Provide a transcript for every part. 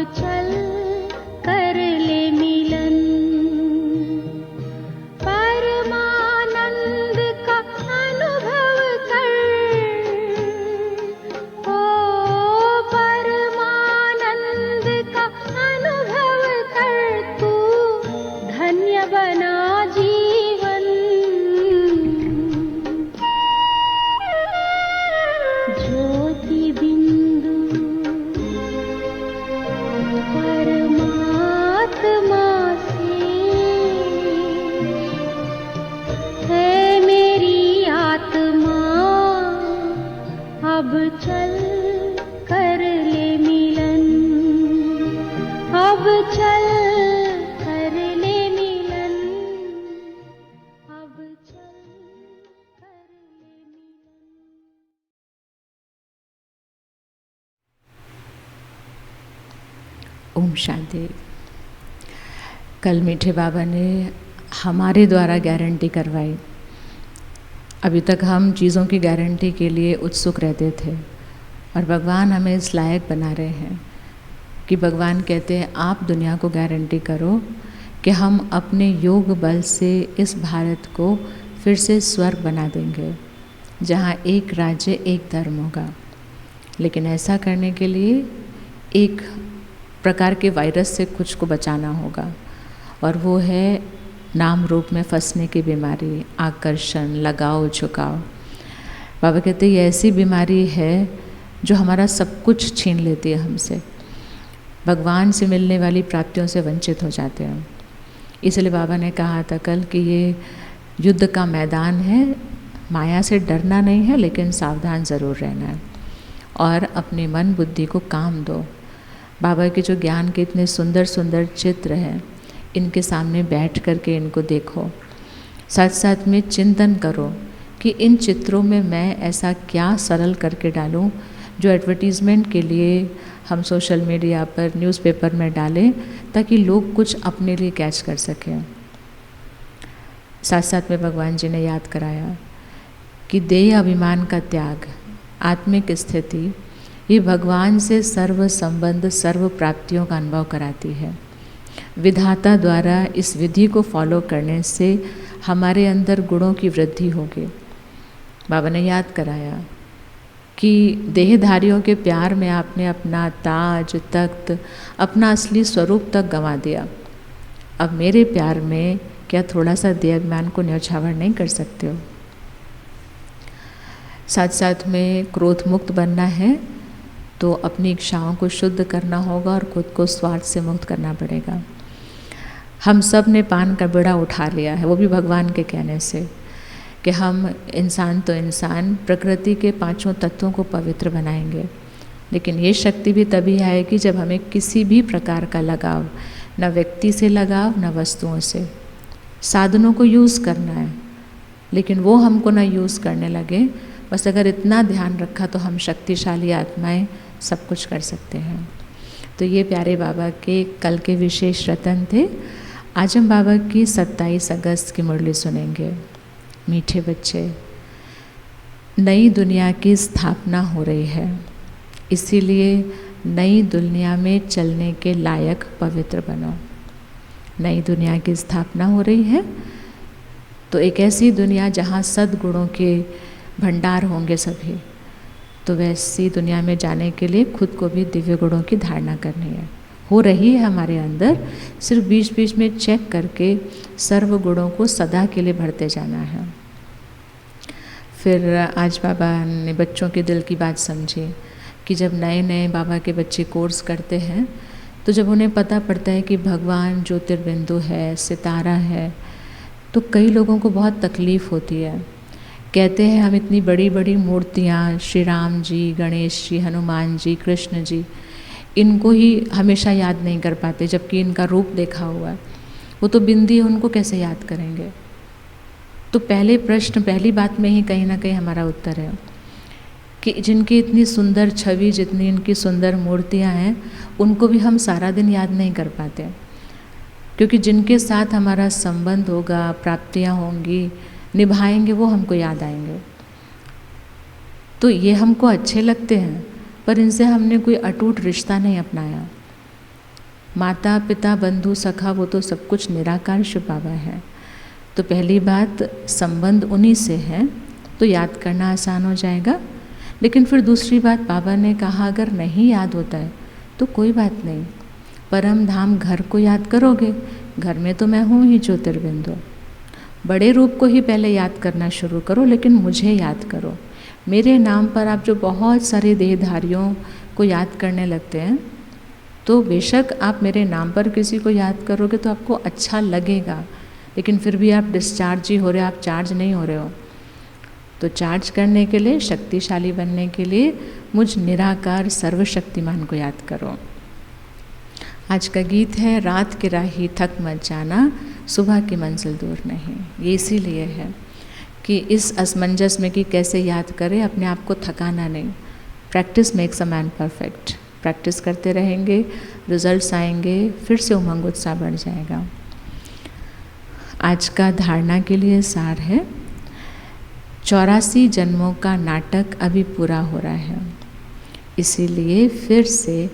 चल कर ले मिलन, परमानंद का अनुभव कर, ओ परमानंद का अनुभव कर, तू धन्य बना जीवन। ज्योति बिंदु परमात्मा से है मेरी आत्मा, अब चल कर ले मिलन, अब चल कर ले मिलन, अब चल कर ले मिलन। ओम शांति। कल मीठे बाबा ने हमारे द्वारा गारंटी करवाई। अभी तक हम चीज़ों की गारंटी के लिए उत्सुक रहते थे और भगवान हमें इस लायक बना रहे हैं कि भगवान कहते हैं आप दुनिया को गारंटी करो कि हम अपने योग बल से इस भारत को फिर से स्वर्ग बना देंगे जहाँ एक राज्य एक धर्म होगा। लेकिन ऐसा करने के लिए एक प्रकार के वायरस से कुछ को बचाना होगा और वो है नाम रूप में फंसने की बीमारी, आकर्षण, लगाव, झुकाव। बाबा कहते हैं ये ऐसी बीमारी है जो हमारा सब कुछ छीन लेती है हमसे, भगवान से मिलने वाली प्राप्तियों से वंचित हो जाते हैं। इसलिए बाबा ने कहा था कल कि ये युद्ध का मैदान है, माया से डरना नहीं है लेकिन सावधान ज़रूर रहना है और अपने मन बुद्धि को काम दो। बाबा के जो ज्ञान के इतने सुंदर सुंदर चित्र हैं इनके सामने बैठ कर के इनको देखो, साथ साथ में चिंतन करो कि इन चित्रों में मैं ऐसा क्या सरल करके डालूं जो एडवर्टीज़मेंट के लिए हम सोशल मीडिया पर, न्यूज़पेपर में डालें ताकि लोग कुछ अपने लिए कैच कर सकें। साथ साथ में भगवान जी ने याद कराया कि देह अभिमान का त्याग, आत्मिक स्थिति, ये भगवान से सर्व संबंध, सर्व प्राप्तियों का अनुभव कराती है। विधाता द्वारा इस विधि को फॉलो करने से हमारे अंदर गुणों की वृद्धि होगी। बाबा ने याद कराया कि देहधारियों के प्यार में आपने अपना ताज, तख्त, अपना असली स्वरूप तक गंवा दिया। अब मेरे प्यार में क्या थोड़ा सा देहाभिमान को न्यौछावर नहीं कर सकते हो? साथ साथ में क्रोध मुक्त बनना है तो अपनी इच्छाओं को शुद्ध करना होगा और खुद को स्वार्थ से मुक्त करना पड़ेगा। हम सब ने पान का बीड़ा उठा लिया है, वो भी भगवान के कहने से, कि हम इंसान तो इंसान प्रकृति के पांचों तत्वों को पवित्र बनाएंगे। लेकिन ये शक्ति भी तभी आएगी जब हमें किसी भी प्रकार का लगाव, न व्यक्ति से लगाव, न वस्तुओं से। साधनों को यूज़ करना है लेकिन वो हमको ना यूज़ करने लगे। बस अगर इतना ध्यान रखा तो हम शक्तिशाली आत्माएं सब कुछ कर सकते हैं। तो ये प्यारे बाबा के कल के विशेष रतन थे। आज हम बाबा की 27 अगस्त की मुरली सुनेंगे। मीठे बच्चे, नई दुनिया की स्थापना हो रही है, इसीलिए नई दुनिया में चलने के लायक पवित्र बनो। नई दुनिया की स्थापना हो रही है तो एक ऐसी दुनिया जहाँ सद्गुणों के भंडार होंगे सभी, तो वैसी दुनिया में जाने के लिए खुद को भी दिव्य गुणों की धारणा करनी है। हो रही है हमारे अंदर, सिर्फ बीच बीच में चेक करके सर्व गुणों को सदा के लिए भरते जाना है। फिर आज बाबा ने बच्चों के दिल की बात समझी कि जब नए नए बाबा के बच्चे कोर्स करते हैं तो जब उन्हें पता पड़ता है कि भगवान ज्योतिर्बिंदु है, सितारा है, तो कई लोगों को बहुत तकलीफ़ होती है। कहते हैं हम इतनी बड़ी बड़ी मूर्तियाँ, श्री राम जी, गणेश जी, हनुमान जी, कृष्ण जी, इनको ही हमेशा याद नहीं कर पाते जबकि इनका रूप देखा हुआ है। वो तो बिंदी है, उनको कैसे याद करेंगे? तो पहले प्रश्न, पहली बात में ही कहीं ना कहीं हमारा उत्तर है कि जिनकी इतनी सुंदर छवि, जितनी इनकी सुंदर मूर्तियाँ हैं, उनको भी हम सारा दिन याद नहीं कर पाते, क्योंकि जिनके साथ हमारा संबंध होगा, प्राप्तियाँ होंगी, निभाएंगे, वो हमको याद आएंगे। तो ये हमको अच्छे लगते हैं पर इनसे हमने कोई अटूट रिश्ता नहीं अपनाया। माता पिता बंधु सखा वो तो सब कुछ निराकार शिव बाबा है। तो पहली बात संबंध उन्हीं से है, तो याद करना आसान हो जाएगा। लेकिन फिर दूसरी बात बाबा ने कहा अगर नहीं याद होता है तो कोई बात नहीं, परम धाम घर को याद करोगे, घर में तो मैं हूँ ही ज्योतिर्बिंदु। बड़े रूप को ही पहले याद करना शुरू करो, लेकिन मुझे याद करो। मेरे नाम पर आप जो बहुत सारे देहधारियों को याद करने लगते हैं, तो बेशक आप मेरे नाम पर किसी को याद करोगे तो आपको अच्छा लगेगा, लेकिन फिर भी आप डिस्चार्ज ही हो रहे हो, आप चार्ज नहीं हो रहे हो। तो चार्ज करने के लिए, शक्तिशाली बनने के लिए मुझ निराकार सर्वशक्तिमान को याद करो। आज का गीत है रात की राही थक मत जाना, सुबह की मंजिल दूर नहीं। ये इसीलिए है कि इस असमंजस में कि कैसे याद करें, अपने आप को थकाना नहीं। Practice makes a man perfect. Practice करते रहेंगे, रिजल्ट्स आएंगे, फिर से उमंग उत्साह बढ़ जाएगा। आज का धारणा के लिए सार है, 84 जन्मों का नाटक अभी पूरा हो रहा है, इसीलिए फिर से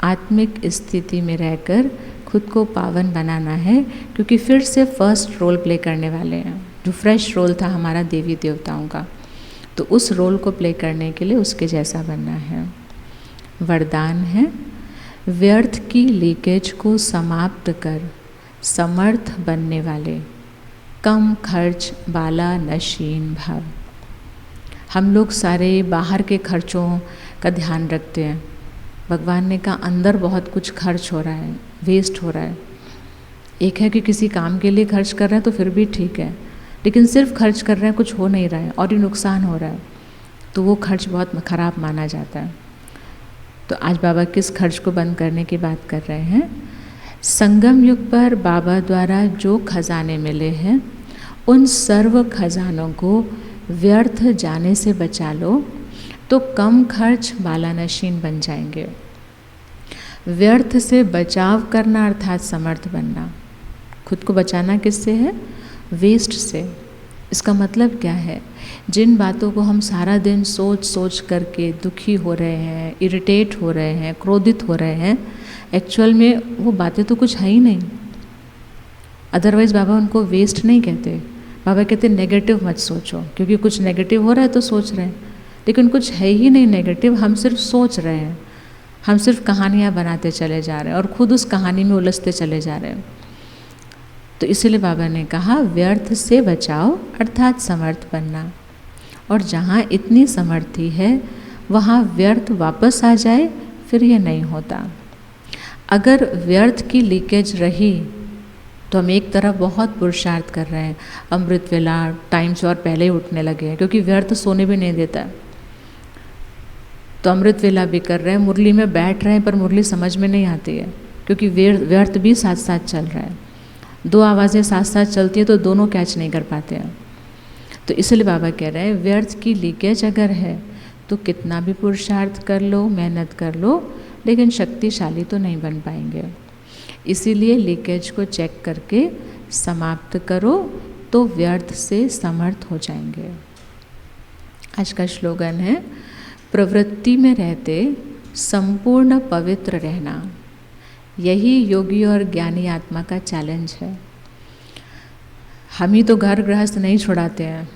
आत्मिक स्थिति में रहकर खुद को पावन बनाना है, क्योंकि फिर से फर्स्ट रोल प्ले करने वाले हैं, जो फ्रेश रोल था हमारा देवी देवताओं का। तो उस रोल को प्ले करने के लिए उसके जैसा बनना है। वरदान है, व्यर्थ की लीकेज को समाप्त कर समर्थ बनने वाले, कम खर्च वाला नशीन भाव। हम लोग सारे बाहर के खर्चों का ध्यान रखते हैं। भगवान ने कहा अंदर बहुत कुछ खर्च हो रहा है, वेस्ट हो रहा है। एक है कि किसी काम के लिए खर्च कर रहे हैं तो फिर भी ठीक है, लेकिन सिर्फ खर्च कर रहे हैं, कुछ हो नहीं रहा है और ये नुकसान हो रहा है, तो वो खर्च बहुत खराब माना जाता है। तो आज बाबा किस खर्च को बंद करने की बात कर रहे हैं? संगम युग पर बाबा द्वारा जो खजाने मिले हैं, उन सर्व खजानों को व्यर्थ जाने से बचा लो, तो कम खर्च वाला नशीन बन जाएंगे। व्यर्थ से बचाव करना अर्थात समर्थ बनना। खुद को बचाना किससे है? वेस्ट से। इसका मतलब क्या है? जिन बातों को हम सारा दिन सोच सोच करके दुखी हो रहे हैं, इरिटेट हो रहे हैं, क्रोधित हो रहे हैं, एक्चुअल में वो बातें तो कुछ है ही नहीं। अदरवाइज़ बाबा उनको वेस्ट नहीं कहते। बाबा कहते नेगेटिव मत सोचो, क्योंकि कुछ नेगेटिव हो रहा है तो सोच रहे हैं, लेकिन कुछ है ही नहीं नेगेटिव, हम सिर्फ सोच रहे हैं, हम सिर्फ कहानियाँ बनाते चले जा रहे हैं और खुद उस कहानी में उलझते चले जा रहे हैं। तो इसीलिए बाबा ने कहा व्यर्थ से बचाओ अर्थात समर्थ बनना। और जहाँ इतनी समर्थी है वहाँ व्यर्थ वापस आ जाए फिर ये नहीं होता। अगर व्यर्थ की लीकेज रही तो हम एक तरफ बहुत पुरुषार्थ कर रहे हैं, अमृत वेला टाइम से और पहले ही उठने लगे हैं, क्योंकि व्यर्थ सोने भी नहीं देता। तो अमृत वेला भी कर रहे हैं, मुरली में बैठ रहे हैं, पर मुरली समझ में नहीं आती है, क्योंकि व्यर्थ भी साथ साथ चल रहा है। दो आवाज़ें साथ साथ चलती है तो दोनों कैच नहीं कर पाते हैं। तो इसलिए बाबा कह रहे हैं व्यर्थ की लीकेज अगर है तो कितना भी पुरुषार्थ कर लो, मेहनत कर लो, लेकिन शक्तिशाली तो नहीं बन पाएंगे। इसीलिए लीकेज को चेक करके समाप्त करो तो व्यर्थ से समर्थ हो जाएंगे। आज का स्लोगन है, प्रवृत्ति में रहते संपूर्ण पवित्र रहना। यही योगी और ज्ञानी आत्मा का चैलेंज है। हम ही तो घर गृहस्थ नहीं छुड़ाते हैं,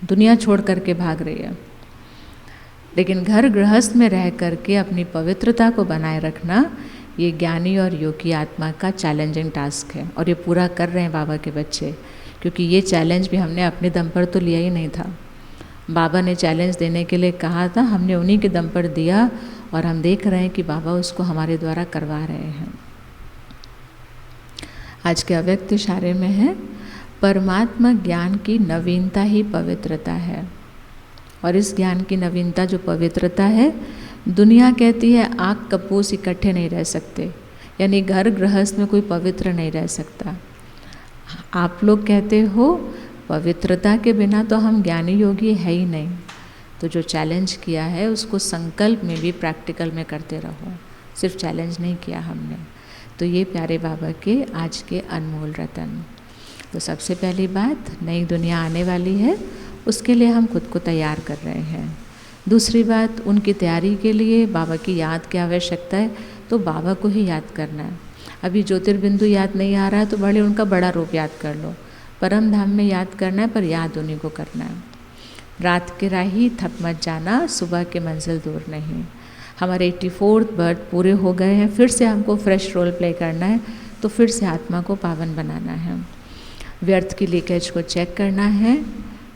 दुनिया छोड़ करके भाग रही है, लेकिन घर गृहस्थ में रह करके अपनी पवित्रता को बनाए रखना ये ज्ञानी और योगी आत्मा का चैलेंजिंग टास्क है। और ये पूरा कर रहे हैं बाबा के बच्चे, क्योंकि ये चैलेंज भी हमने अपने दम पर तो लिया ही नहीं था। बाबा ने चैलेंज देने के लिए कहा था, हमने उन्हीं के दम पर दिया और हम देख रहे हैं कि बाबा उसको हमारे द्वारा करवा रहे हैं। आज के अव्यक्त इशारे में है, परमात्मा ज्ञान की नवीनता ही पवित्रता है। और इस ज्ञान की नवीनता जो पवित्रता है, दुनिया कहती है आग कपूस इकट्ठे नहीं रह सकते, यानी घर गृहस्थ में कोई पवित्र नहीं रह सकता। आप लोग कहते हो पवित्रता के बिना तो हम ज्ञानी योगी है ही नहीं। तो जो चैलेंज किया है उसको संकल्प में भी प्रैक्टिकल में करते रहो, सिर्फ चैलेंज नहीं किया हमने। तो ये प्यारे बाबा के आज के अनमोल रतन। तो सबसे पहली बात, नई दुनिया आने वाली है, उसके लिए हम खुद को तैयार कर रहे हैं। दूसरी बात, उनकी तैयारी के लिए बाबा की याद की आवश्यकता है, तो बाबा को ही याद करना है। अभी ज्योतिर्बिंदु याद नहीं आ रहा है तो बड़े उनका बड़ा रूप याद कर लो। परम धाम में याद करना है, पर याद उन्हीं को करना है। रात के राही थक मत जाना, सुबह की मंजिल दूर नहीं। हमारे 84th बर्थ पूरे हो गए हैं, फिर से हमको फ्रेश रोल प्ले करना है, तो फिर से आत्मा को पावन बनाना है। व्यर्थ की लीकेज को चेक करना है।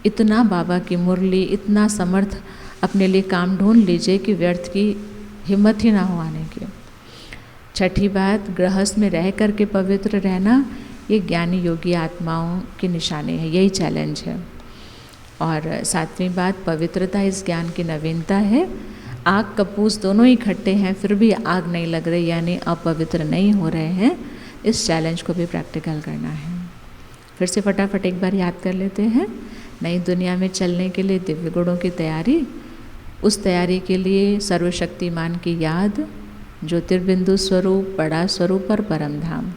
इतना बाबा की मुरली, इतना समर्थ अपने लिए काम ढूंढ लीजिए कि व्यर्थ की हिम्मत ही ना हो आने की। छठी बात, गृहस्थ में रह कर के पवित्र रहना, ये ज्ञानी योगी आत्माओं की निशानी है, यही चैलेंज है। और 7वीं बात, पवित्रता इस ज्ञान की नवीनता है। आग कपूस दोनों ही इकट्ठे हैं, फिर भी आग नहीं लग रही, यानी अपवित्र नहीं हो रहे हैं। इस चैलेंज को भी प्रैक्टिकल करना है। फिर से फटाफट एक बार याद कर लेते हैं। नई दुनिया में चलने के लिए दिव्य गुणों की तैयारी, उस तैयारी के लिए सर्वशक्तिमान की याद, ज्योतिर्बिंदु स्वरूप, बड़ा स्वरूप और परम धाम।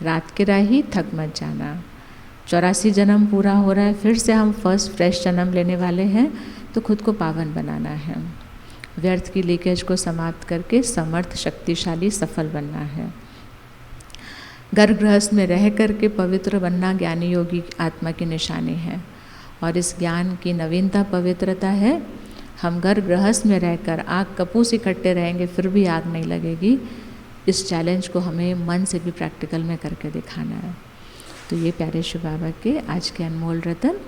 रात के राही थक मत जाना। 84 जन्म पूरा हो रहा है, फिर से हम फर्स्ट फ्रेश जन्म लेने वाले हैं, तो खुद को पावन बनाना है। व्यर्थ की लीकेज को समाप्त करके समर्थ, शक्तिशाली, सफल बनना है। घर गृहस्थ में रह करके पवित्र बनना ज्ञानी योगी आत्मा की निशानी है, और इस ज्ञान की नवीनता पवित्रता है। हम घर गृहस्थ में रहकर आग कपूस इकट्ठे रहेंगे, फिर भी आग नहीं लगेगी। इस चैलेंज को हमें मन से भी प्रैक्टिकल में करके दिखाना है। तो ये प्यारे शिव बाबा के आज के अनमोल रतन।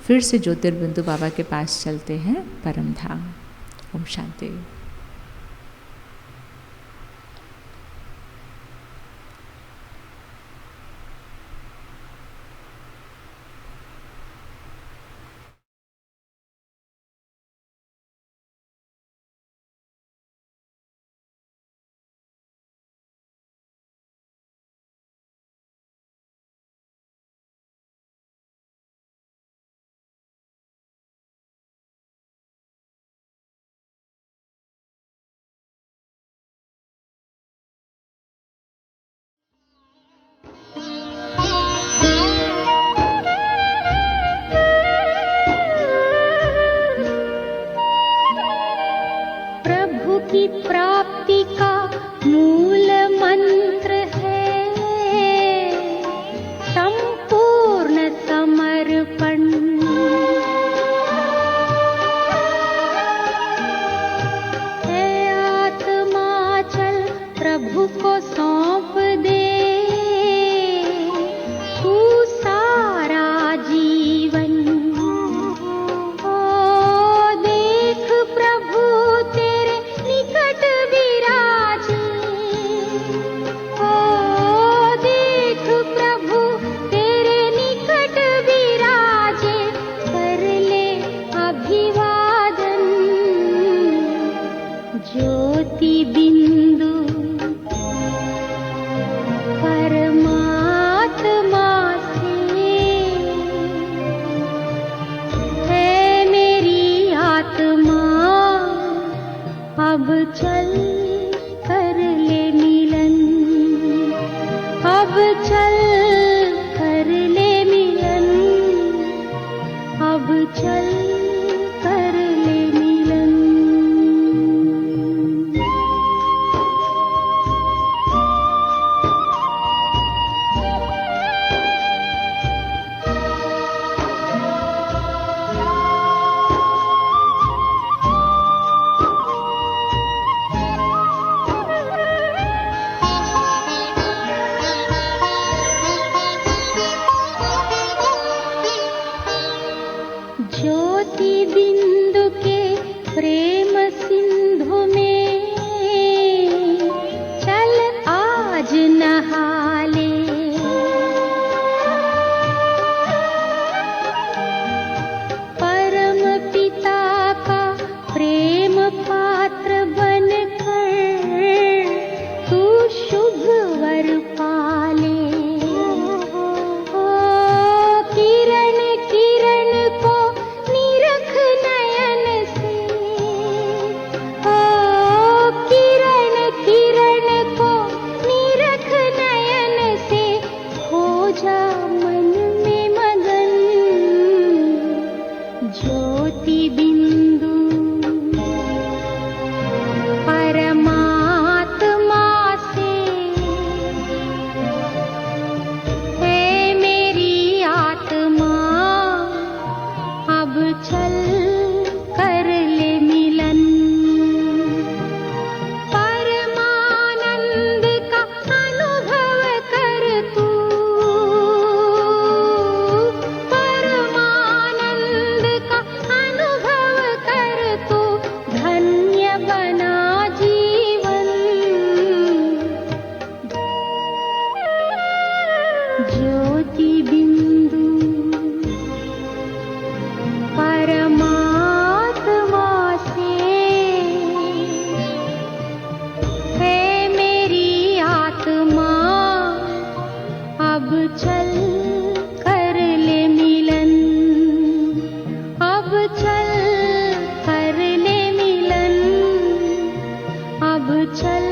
फिर से ज्योतिर्बिंदु बाबा के पास चलते हैं, परम धाम। ओम शांति। प्रभु की प्राप्ति का मूल मंत्र है संपूर्ण समर्पण। है आत्मा चल प्रभु को सौंप दे, तू सारा जीवन। ओ देख प्रभु तेरे निकट विराजे, ओ देख प्रभु तेरे निकट विराजे। कर ले अभिवादन ज्योति बिंदु परमात्मा से। है मेरी आत्मा अब चल कर ले मिलन, अब चल कर ले मिलन, अब चल कर ले मिलन। ज्योति बिंदु के प्रेम सिंधु में चल आज नहा ले। परम पिता का प्रेम पात्र बनकर तू शुभ वर पाले। ओ किरण किरण को निरख नयन से, चल